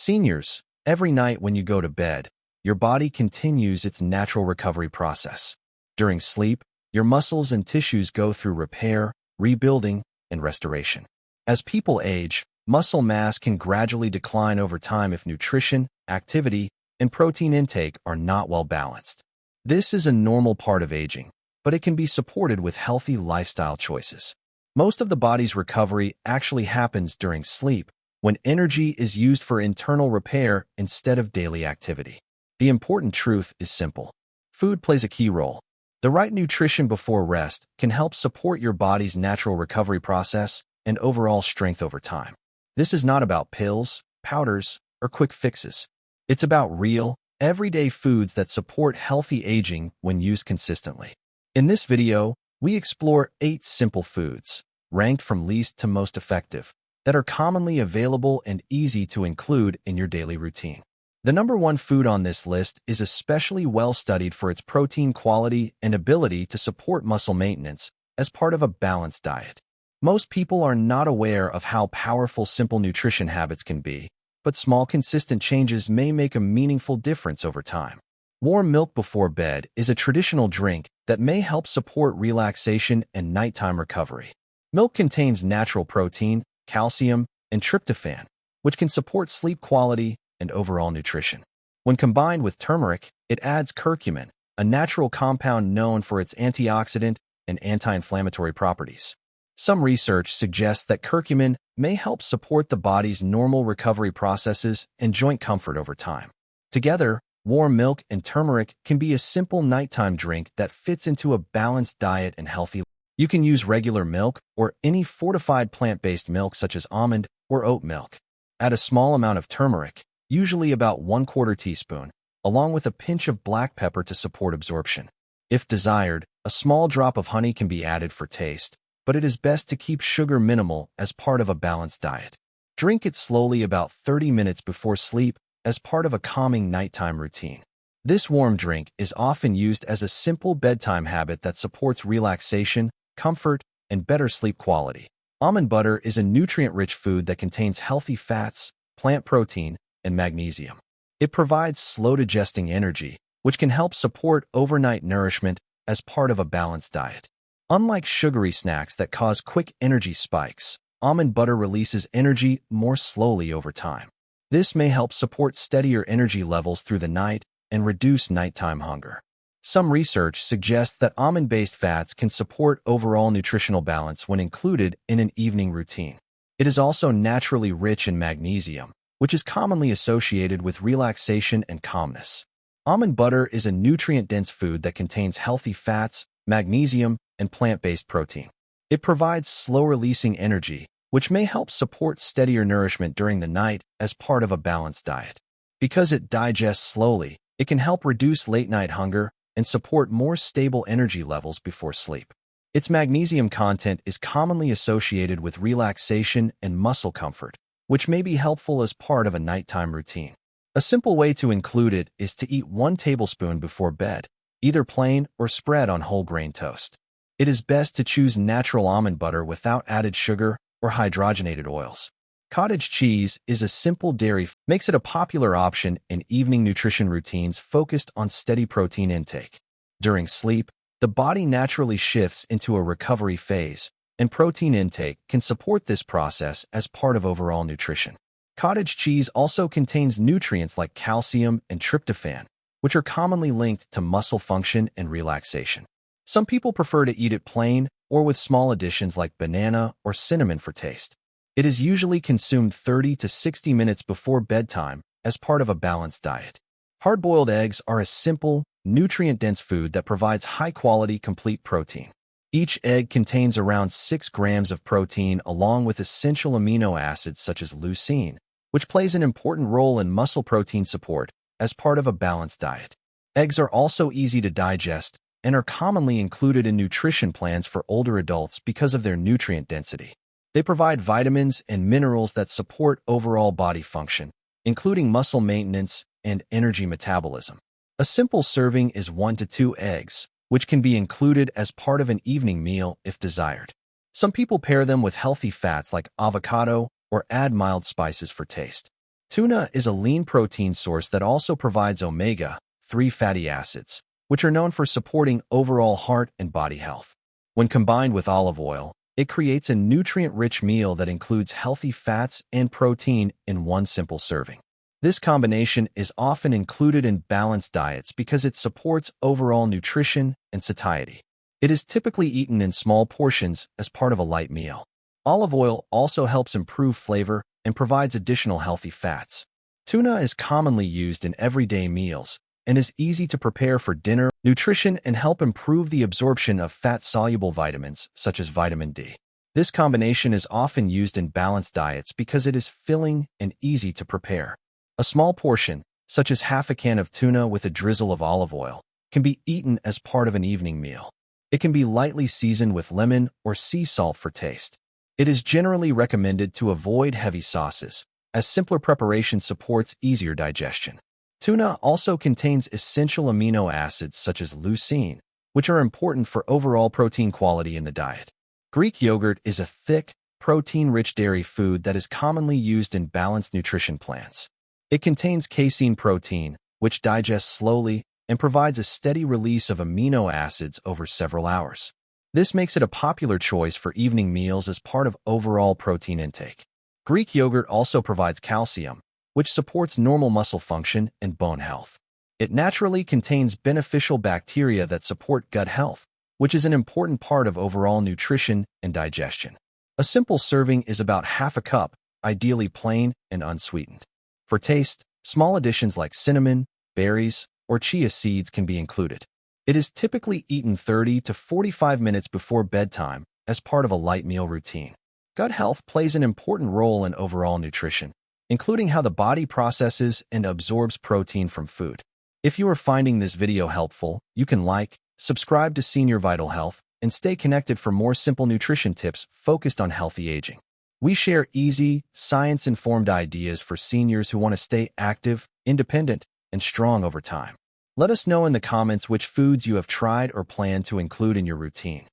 Seniors, every night when you go to bed, your body continues its natural recovery process. During sleep, your muscles and tissues go through repair, rebuilding, and restoration. As people age, muscle mass can gradually decline over time if nutrition, activity, and protein intake are not well balanced. This is a normal part of aging, but it can be supported with healthy lifestyle choices. Most of the body's recovery actually happens during sleep, when energy is used for internal repair instead of daily activity. The important truth is simple. Food plays a key role. The right nutrition before rest can help support your body's natural recovery process and overall strength over time. This is not about pills, powders, or quick fixes. It's about real, everyday foods that support healthy aging when used consistently. In this video, we explore 8 simple foods, ranked from least to most effective, that are commonly available and easy to include in your daily routine. The number 1 food on this list is especially well studied for its protein quality and ability to support muscle maintenance as part of a balanced diet. Most people are not aware of how powerful simple nutrition habits can be, but small consistent changes may make a meaningful difference over time. Warm milk before bed is a traditional drink that may help support relaxation and nighttime recovery. Milk contains natural protein, calcium, and tryptophan, which can support sleep quality and overall nutrition. When combined with turmeric, it adds curcumin, a natural compound known for its antioxidant and anti-inflammatory properties. Some research suggests that curcumin may help support the body's normal recovery processes and joint comfort over time. Together, warm milk and turmeric can be a simple nighttime drink that fits into a balanced diet and healthy life. You can use regular milk or any fortified plant-based milk such as almond or oat milk. Add a small amount of turmeric, usually about 1/4 teaspoon, along with a pinch of black pepper to support absorption. If desired, a small drop of honey can be added for taste, but it is best to keep sugar minimal as part of a balanced diet. Drink it slowly about 30 minutes before sleep as part of a calming nighttime routine. This warm drink is often used as a simple bedtime habit that supports relaxation, comfort, and better sleep quality. Almond butter is a nutrient-rich food that contains healthy fats, plant protein, and magnesium. It provides slow-digesting energy, which can help support overnight nourishment as part of a balanced diet. Unlike sugary snacks that cause quick energy spikes, almond butter releases energy more slowly over time. This may help support steadier energy levels through the night and reduce nighttime hunger. Some research suggests that almond-based fats can support overall nutritional balance when included in an evening routine. It is also naturally rich in magnesium, which is commonly associated with relaxation and calmness. Almond butter is a nutrient-dense food that contains healthy fats, magnesium, and plant-based protein. It provides slow-releasing energy, which may help support steadier nourishment during the night as part of a balanced diet. Because it digests slowly, it can help reduce late-night hunger and support more stable energy levels before sleep. Its magnesium content is commonly associated with relaxation and muscle comfort, which may be helpful as part of a nighttime routine. A simple way to include it is to eat 1 tablespoon before bed, either plain or spread on whole grain toast. It is best to choose natural almond butter without added sugar or hydrogenated oils. Cottage cheese is a simple dairy, makes it a popular option in evening nutrition routines focused on steady protein intake. During sleep, the body naturally shifts into a recovery phase, and protein intake can support this process as part of overall nutrition. Cottage cheese also contains nutrients like calcium and tryptophan, which are commonly linked to muscle function and relaxation. Some people prefer to eat it plain or with small additions like banana or cinnamon for taste. It is usually consumed 30 to 60 minutes before bedtime as part of a balanced diet. Hard-boiled eggs are a simple, nutrient-dense food that provides high-quality, complete protein. Each egg contains around 6 grams of protein along with essential amino acids such as leucine, which plays an important role in muscle protein support as part of a balanced diet. Eggs are also easy to digest and are commonly included in nutrition plans for older adults because of their nutrient density. They provide vitamins and minerals that support overall body function, including muscle maintenance and energy metabolism. A simple serving is 1 to 2 eggs, which can be included as part of an evening meal if desired. Some people pair them with healthy fats like avocado or add mild spices for taste. Tuna is a lean protein source that also provides omega-3 fatty acids, which are known for supporting overall heart and body health. When combined with olive oil, it creates a nutrient-rich meal that includes healthy fats and protein in one simple serving. This combination is often included in balanced diets because it supports overall nutrition and satiety. It is typically eaten in small portions as part of a light meal. Olive oil also helps improve flavor and provides additional healthy fats. Tuna is commonly used in everyday meals and is easy to prepare for dinner, nutrition, and help improve the absorption of fat-soluble vitamins such as vitamin D. This combination is often used in balanced diets because it is filling and easy to prepare. A small portion, such as half a can of tuna with a drizzle of olive oil, can be eaten as part of an evening meal. It can be lightly seasoned with lemon or sea salt for taste. It is generally recommended to avoid heavy sauces, as simpler preparation supports easier digestion. Tuna also contains essential amino acids such as leucine, which are important for overall protein quality in the diet. Greek yogurt is a thick, protein-rich dairy food that is commonly used in balanced nutrition plans. It contains casein protein, which digests slowly and provides a steady release of amino acids over several hours. This makes it a popular choice for evening meals as part of overall protein intake. Greek yogurt also provides calcium, which supports normal muscle function and bone health. It naturally contains beneficial bacteria that support gut health, which is an important part of overall nutrition and digestion. A simple serving is about half a cup, ideally plain and unsweetened. For taste, small additions like cinnamon, berries, or chia seeds can be included. It is typically eaten 30 to 45 minutes before bedtime as part of a light meal routine. Gut health plays an important role in overall nutrition, including how the body processes and absorbs protein from food. If you are finding this video helpful, you can like, subscribe to Senior Vital Health, and stay connected for more simple nutrition tips focused on healthy aging. We share easy, science-informed ideas for seniors who want to stay active, independent, and strong over time. Let us know in the comments which foods you have tried or plan to include in your routine.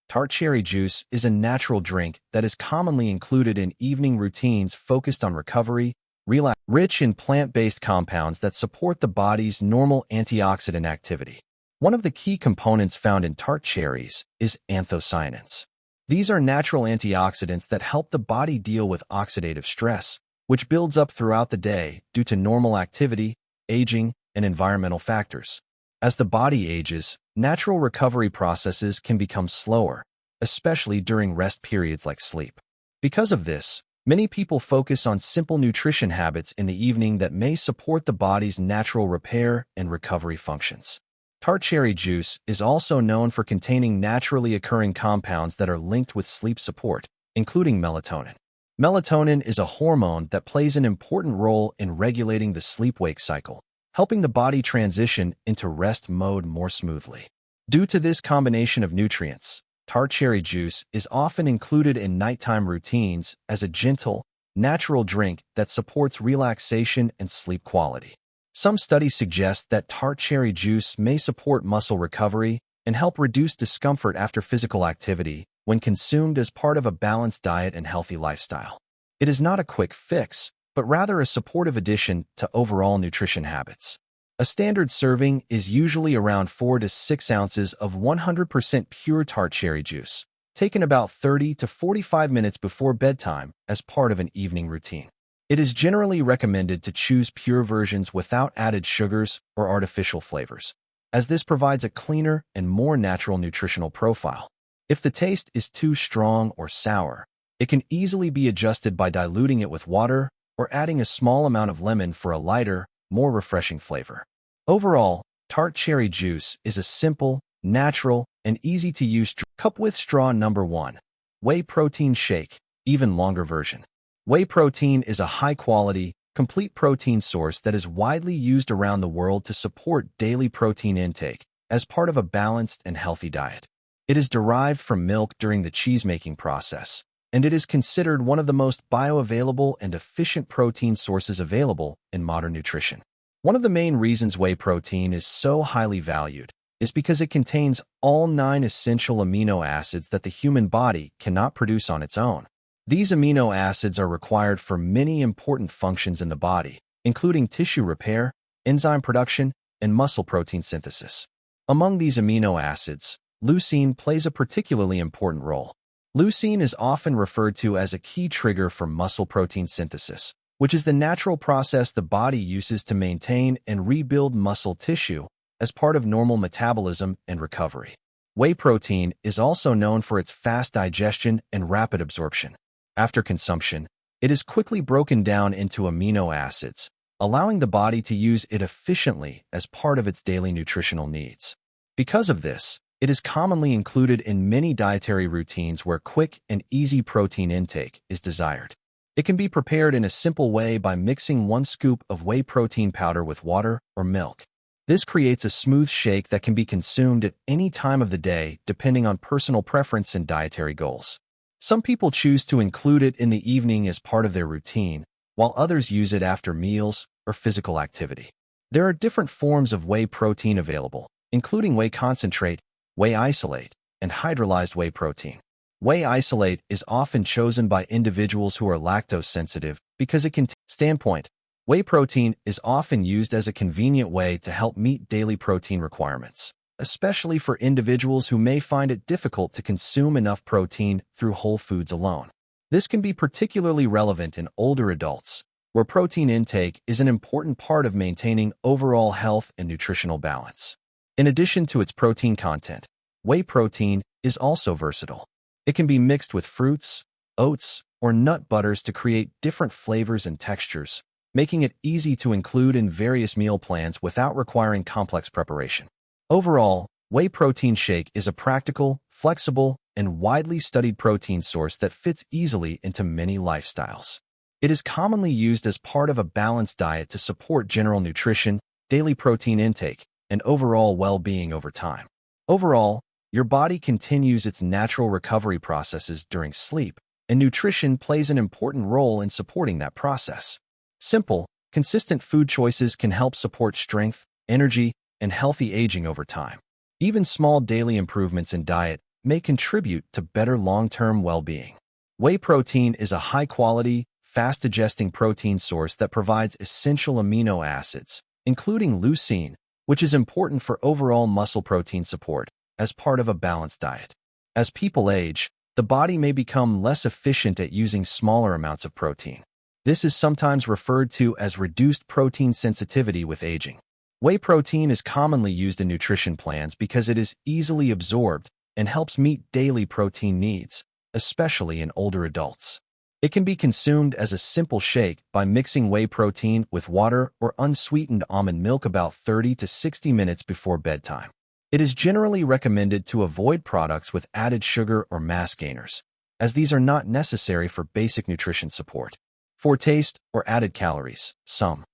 Tart cherry juice is a natural drink that is commonly included in evening routines focused on recovery, rich in plant-based compounds that support the body's normal antioxidant activity. One of the key components found in tart cherries is anthocyanins. These are natural antioxidants that help the body deal with oxidative stress, which builds up throughout the day due to normal activity, aging, and environmental factors. As the body ages, natural recovery processes can become slower, especially during rest periods like sleep. Because of this, many people focus on simple nutrition habits in the evening that may support the body's natural repair and recovery functions. Tart cherry juice is also known for containing naturally occurring compounds that are linked with sleep support, including melatonin. Melatonin is a hormone that plays an important role in regulating the sleep-wake cycle, helping the body transition into rest mode more smoothly. Due to this combination of nutrients, tart cherry juice is often included in nighttime routines as a gentle, natural drink that supports relaxation and sleep quality. Some studies suggest that tart cherry juice may support muscle recovery and help reduce discomfort after physical activity when consumed as part of a balanced diet and healthy lifestyle. It is not a quick fix, but rather a supportive addition to overall nutrition habits. A standard serving is usually around 4 to 6 ounces of 100% pure tart cherry juice, taken about 30 to 45 minutes before bedtime as part of an evening routine. It is generally recommended to choose pure versions without added sugars or artificial flavors, as this provides a cleaner and more natural nutritional profile. If the taste is too strong or sour, it can easily be adjusted by diluting it with water or adding a small amount of lemon for a lighter, more refreshing flavor. Overall, tart cherry juice is a simple, natural, and easy-to-use cup with straw. Number 1. Whey protein shake, even longer version. Whey protein is a high-quality, complete protein source that is widely used around the world to support daily protein intake as part of a balanced and healthy diet. It is derived from milk during the cheese-making process, and it is considered one of the most bioavailable and efficient protein sources available in modern nutrition. One of the main reasons whey protein is so highly valued is because it contains all 9 essential amino acids that the human body cannot produce on its own. These amino acids are required for many important functions in the body, including tissue repair, enzyme production, and muscle protein synthesis. Among these amino acids, leucine plays a particularly important role. Leucine is often referred to as a key trigger for muscle protein synthesis, which is the natural process the body uses to maintain and rebuild muscle tissue as part of normal metabolism and recovery. Whey protein is also known for its fast digestion and rapid absorption. After consumption, it is quickly broken down into amino acids, allowing the body to use it efficiently as part of its daily nutritional needs. Because of this, it is commonly included in many dietary routines where quick and easy protein intake is desired. It can be prepared in a simple way by mixing 1 scoop of whey protein powder with water or milk. This creates a smooth shake that can be consumed at any time of the day depending on personal preference and dietary goals. Some people choose to include it in the evening as part of their routine, while others use it after meals or physical activity. There are different forms of whey protein available, including whey concentrate, whey isolate, and hydrolyzed whey protein. Whey isolate is often chosen by individuals who are lactose sensitive because it contains standpoint. Whey protein is often used as a convenient way to help meet daily protein requirements, especially for individuals who may find it difficult to consume enough protein through whole foods alone. This can be particularly relevant in older adults, where protein intake is an important part of maintaining overall health and nutritional balance. In addition to its protein content, whey protein is also versatile. It can be mixed with fruits, oats, or nut butters to create different flavors and textures, making it easy to include in various meal plans without requiring complex preparation. Overall, whey protein shake is a practical, flexible, and widely studied protein source that fits easily into many lifestyles. It is commonly used as part of a balanced diet to support general nutrition, daily protein intake, and overall well-being over time. Overall, your body continues its natural recovery processes during sleep, and nutrition plays an important role in supporting that process. Simple, consistent food choices can help support strength, energy, and healthy aging over time. Even small daily improvements in diet may contribute to better long-term well-being. Whey protein is a high-quality, fast-digesting protein source that provides essential amino acids, including leucine, which is important for overall muscle protein support as part of a balanced diet. As people age, the body may become less efficient at using smaller amounts of protein. This is sometimes referred to as reduced protein sensitivity with aging. Whey protein is commonly used in nutrition plans because it is easily absorbed and helps meet daily protein needs, especially in older adults. It can be consumed as a simple shake by mixing whey protein with water or unsweetened almond milk about 30 to 60 minutes before bedtime. It is generally recommended to avoid products with added sugar or mass gainers, as these are not necessary for basic nutrition support. For taste or added calories, some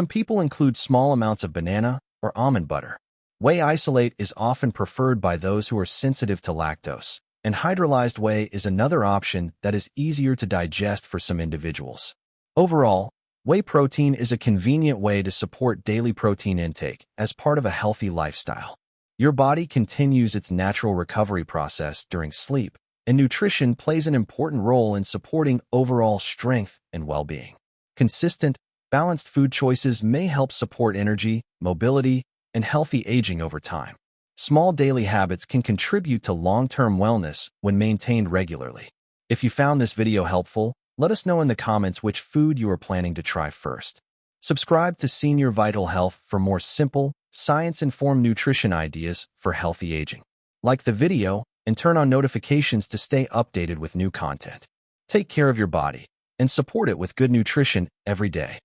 people include small amounts of banana or almond butter. Whey isolate is often preferred by those who are sensitive to lactose, and hydrolyzed whey is another option that is easier to digest for some individuals. Overall, whey protein is a convenient way to support daily protein intake as part of a healthy lifestyle. Your body continues its natural recovery process during sleep, and nutrition plays an important role in supporting overall strength and well-being. Consistent, balanced food choices may help support energy, mobility, and healthy aging over time. Small daily habits can contribute to long-term wellness when maintained regularly. If you found this video helpful, let us know in the comments which food you are planning to try first. Subscribe to Senior Vital Health for more simple, science-informed nutrition ideas for healthy aging. Like the video and turn on notifications to stay updated with new content. Take care of your body and support it with good nutrition every day.